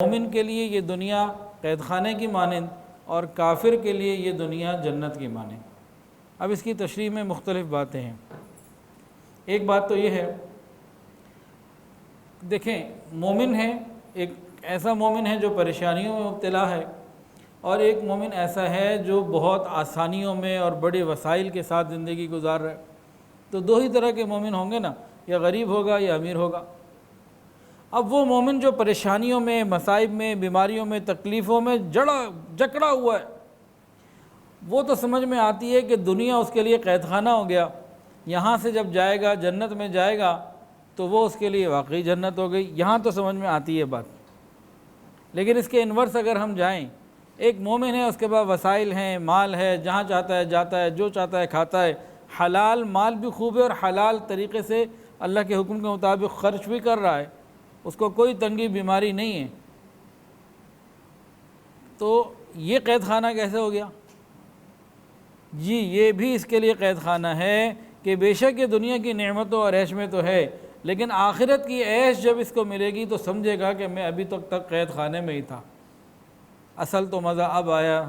مومن کے لیے یہ دنیا قید خانے کی مانند اور کافر کے لیے یہ دنیا جنت کی مانند۔ اب اس کی تشریح میں مختلف باتیں ہیں۔ ایک بات تو یہ ہے، دیکھیں مومن ہے، ایک ایسا مومن ہے جو پریشانیوں میں مبتلا ہے، اور ایک مومن ایسا ہے جو بہت آسانیوں میں اور بڑے وسائل کے ساتھ زندگی گزار رہا ہے۔ تو دو ہی طرح کے مومن ہوں گے نا، یا غریب ہوگا یا امیر ہوگا۔ اب وہ مومن جو پریشانیوں میں، مصائب میں، بیماریوں میں، تکلیفوں میں جکڑا ہوا ہے، وہ تو سمجھ میں آتی ہے کہ دنیا اس کے لیے قید خانہ ہو گیا، یہاں سے جب جائے گا جنت میں جائے گا تو وہ اس کے لیے واقعی جنت ہو گئی، یہاں تو سمجھ میں آتی ہے بات۔ لیکن اس کے انورس اگر ہم جائیں، ایک مومن ہے، اس کے پاس وسائل ہیں، مال ہے، جہاں چاہتا ہے جاتا ہے، جو چاہتا ہے کھاتا ہے، حلال مال بھی خوب ہے اور حلال طریقے سے اللہ کے حکم کے مطابق خرچ بھی کر رہا ہے، اس کو کوئی تنگی بیماری نہیں ہے، تو یہ قید خانہ کیسے ہو گیا؟ جی یہ بھی اس کے لیے قید خانہ ہے کہ بے شک یہ دنیا کی نعمتوں اور عیش میں تو ہے، لیکن آخرت کی عیش جب اس کو ملے گی تو سمجھے گا کہ میں ابھی تک قید خانے میں ہی تھا، اصل تو مزہ اب آیا،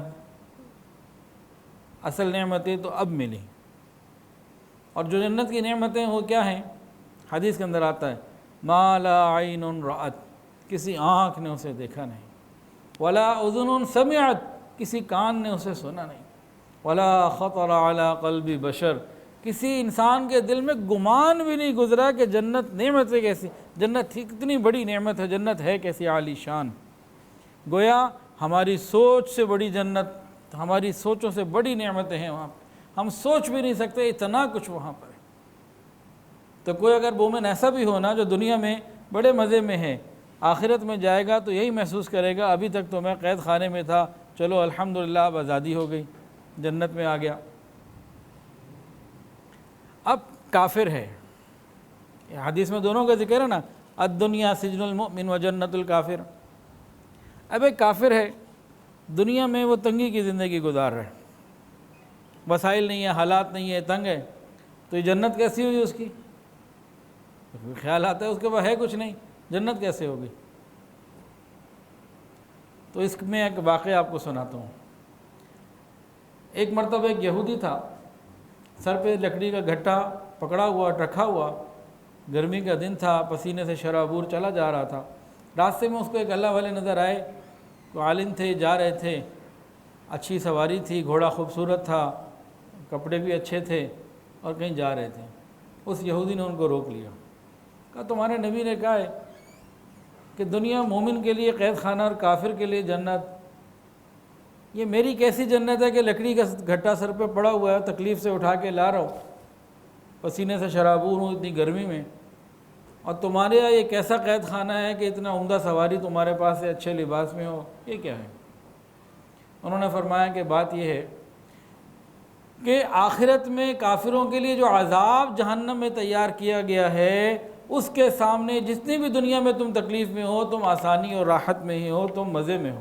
اصل نعمتیں تو اب ملی۔ اور جو جنت کی نعمتیں وہ کیا ہیں؟ حدیث کے اندر آتا ہے ما لا عین رأت، کسی آنکھ نے اسے دیکھا نہیں، ولا اذن سمعت، کسی کان نے اسے سنا نہیں، ولا خطر علی قلب بشر، کسی انسان کے دل میں گمان بھی نہیں گزرا کہ جنت نعمتیں کیسی، جنت کتنی بڑی نعمت ہے، جنت ہے کیسی عالی شان۔ گویا ہماری سوچ سے بڑی جنت، ہماری سوچوں سے بڑی نعمتیں ہیں وہاں پہ، ہم سوچ بھی نہیں سکتے اتنا کچھ وہاں پر ہے۔ تو کوئی اگر مومن ایسا بھی ہونا جو دنیا میں بڑے مزے میں ہے، آخرت میں جائے گا تو یہی محسوس کرے گا ابھی تک تو میں قید خانے میں تھا، چلو الحمدللہ اب آزادی ہو گئی، جنت میں آ گیا۔ اب کافر ہے، حدیث میں دونوں کا ذکر ہے نا، الدنیا سجن المؤمن و جنت الکافر۔ اب ایک کافر ہے، دنیا میں وہ تنگی کی زندگی گزار رہا ہے، وسائل نہیں ہے، حالات نہیں ہے، تنگ ہے، تو یہ جنت کیسی ہوئی اس کی؟ خیال آتا ہے اس کے پاس ہے کچھ نہیں، جنت کیسے ہوگی؟ تو اس میں ایک واقعہ آپ کو سناتا ہوں۔ ایک مرتبہ ایک یہودی تھا، سر پہ لکڑی کا گھٹا پکڑا ہوا رکھا ہوا، گرمی کا دن تھا، پسینے سے شرابور چلا جا رہا تھا، راستے میں اس کو ایک اللہ والے نظر آئے، تو عالم تھے، جا رہے تھے، اچھی سواری تھی، گھوڑا خوبصورت تھا، کپڑے بھی اچھے تھے، اور کہیں جا رہے تھے۔ اس یہودی نے ان کو روک لیا، کہا تمہارے نبی نے کہا ہے کہ دنیا مومن کے لیے قید خانہ اور کافر کے لیے جنت، یہ میری کیسی جنت ہے کہ لکڑی کا گھٹا سر پہ پڑا ہوا ہے، تکلیف سے اٹھا کے لا رہا ہوں، پسینے سے شرابور ہوں اتنی گرمی میں، اور تمہارے یہاں یہ کیسا قید خانہ ہے کہ اتنا عمدہ سواری تمہارے پاس ہے، اچھے لباس میں ہو، یہ کیا ہے؟ انہوں نے فرمایا کہ بات یہ ہے کہ آخرت میں کافروں کے لیے جو عذاب جہنم میں تیار کیا گیا ہے، اس کے سامنے جتنی بھی دنیا میں تم تکلیف میں ہو، تم آسانی اور راحت میں ہی ہو، تم مزے میں ہو۔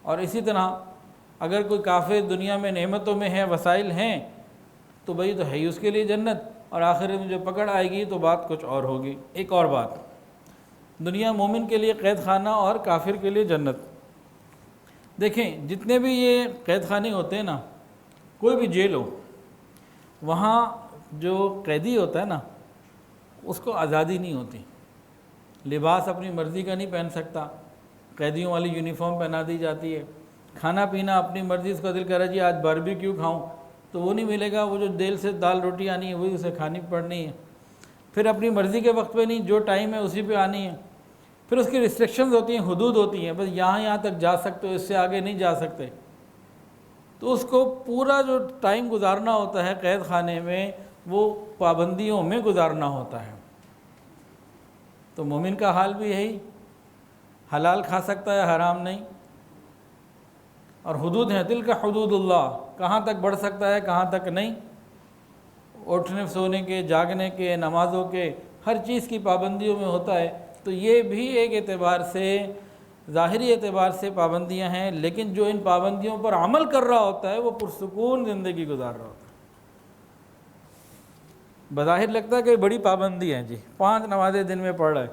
اور اسی طرح اگر کوئی کافر دنیا میں نعمتوں میں ہے، وسائل ہیں، تو بھئی تو ہے ہی اس کے لیے جنت، اور آخرت میں جو پکڑ آئے گی تو بات کچھ اور ہوگی۔ ایک اور بات، دنیا مومن کے لیے قید خانہ اور کافر کے لیے جنت۔ دیکھیں جتنے بھی یہ قید خانے ہوتے ہیں نا، کوئی بھی جیل ہو، وہاں جو قیدی ہوتا ہے نا، اس کو آزادی نہیں ہوتی، لباس اپنی مرضی کا نہیں پہن سکتا، قیدیوں والی یونیفارم پہنا دی جاتی ہے، کھانا پینا اپنی مرضی، اس کا دل کر رہا ہے جی آج باربیکیو کھاؤں تو وہ نہیں ملے گا، وہ جو دل سے دال روٹی آنی ہے وہی اسے کھانی پڑنی ہے، پھر اپنی مرضی کے وقت پہ نہیں، جو ٹائم ہے اسی پہ آنی ہے، پھر اس کی ریسٹرکشنز ہوتی ہیں، حدود ہوتی ہیں، بس یہاں تک جا سکتے ہو، اس سے آگے نہیں جا سکتے، تو اس کو پورا جو ٹائم گزارنا ہوتا ہے قید خانے میں وہ پابندیوں میں گزارنا ہوتا ہے۔ تو مومن کا حال بھی یہی، حلال کھا سکتا ہے، حرام نہیں، اور حدود ہیں، تلک حدود اللہ، کہاں تک بڑھ سکتا ہے کہاں تک نہیں، اٹھنے سونے کے، جاگنے کے، نمازوں کے، ہر چیز کی پابندیوں میں ہوتا ہے۔ تو یہ بھی ایک اعتبار سے، ظاہری اعتبار سے پابندیاں ہیں، لیکن جو ان پابندیوں پر عمل کر رہا ہوتا ہے وہ پرسکون زندگی گزار رہا ہوتا ہے۔ بظاہر لگتا ہے کہ بڑی پابندی ہے جی، 5 نمازیں دن میں پڑھ رہا ہے،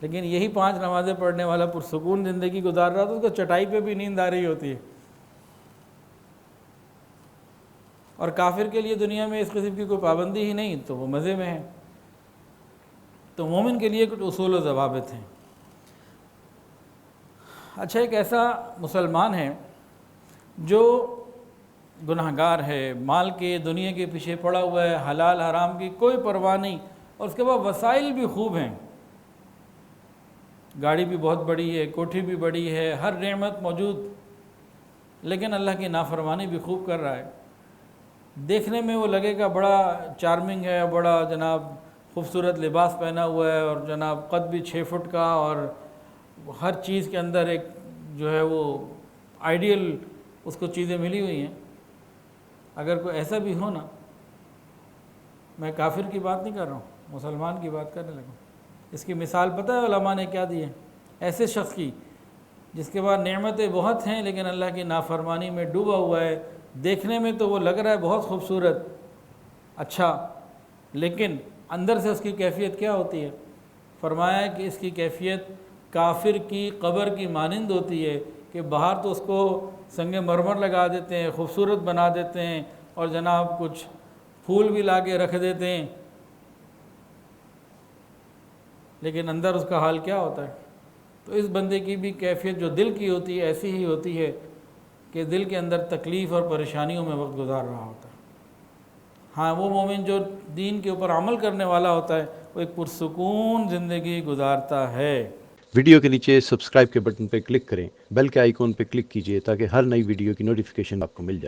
لیکن یہی 5 نمازیں پڑھنے والا پرسکون زندگی گزار رہا تو اس کو چٹائی پہ بھی نیند آ رہی ہوتی ہے۔ اور کافر کے لیے دنیا میں اس قسم کی کوئی پابندی ہی نہیں تو وہ مزے میں ہے۔ تو مومن کے لیے کچھ اصول و ضوابط ہیں۔ اچھا، ایک ایسا مسلمان ہے جو گناہ گار ہے، مال کے دنیا کے پیچھے پڑا ہوا ہے، حلال حرام کی کوئی پرواہ نہیں، اور اس کے بعد وسائل بھی خوب ہیں، گاڑی بھی بہت بڑی ہے، کوٹھی بھی بڑی ہے، ہر نعمت موجود، لیکن اللہ کی نافرمانی بھی خوب کر رہا ہے۔ دیکھنے میں وہ لگے گا بڑا چارمنگ ہے، بڑا جناب خوبصورت لباس پہنا ہوا ہے، اور جناب قد بھی 6 فٹ کا، اور ہر چیز کے اندر ایک جو ہے وہ آئیڈیل اس کو چیزیں ملی ہوئی ہیں۔ اگر کوئی ایسا بھی ہو نا، میں کافر کی بات نہیں کر رہا ہوں، مسلمان کی بات کرنے لگا، اس کی مثال پتہ ہے علماء نے کیا دی ہے؟ ایسے شخص کی جس کے بعد نعمتیں بہت ہیں لیکن اللہ کی نافرمانی میں ڈوبا ہوا ہے، دیکھنے میں تو وہ لگ رہا ہے بہت خوبصورت اچھا، لیکن اندر سے اس کی کیفیت کیا ہوتی ہے؟ فرمایا ہے کہ اس کی کیفیت کافر کی قبر کی مانند ہوتی ہے، کہ باہر تو اس کو سنگ مرمر لگا دیتے ہیں، خوبصورت بنا دیتے ہیں، اور جناب کچھ پھول بھی لا کے رکھ دیتے ہیں، لیکن اندر اس کا حال کیا ہوتا ہے؟ تو اس بندے کی بھی کیفیت جو دل کی ہوتی ہے ایسی ہی ہوتی ہے کہ دل کے اندر تکلیف اور پریشانیوں میں وقت گزار رہا ہوتا ہے۔ ہاں، وہ مومن جو دین کے اوپر عمل کرنے والا ہوتا ہے وہ ایک پرسکون زندگی گزارتا ہے۔ ویڈیو کے نیچے سبسکرائب کے بٹن پہ کلک کریں، بیل کے آئیکن پہ کلک کیجئے تاکہ ہر نئی ویڈیو کی نوٹیفیکیشن آپ کو مل جائے۔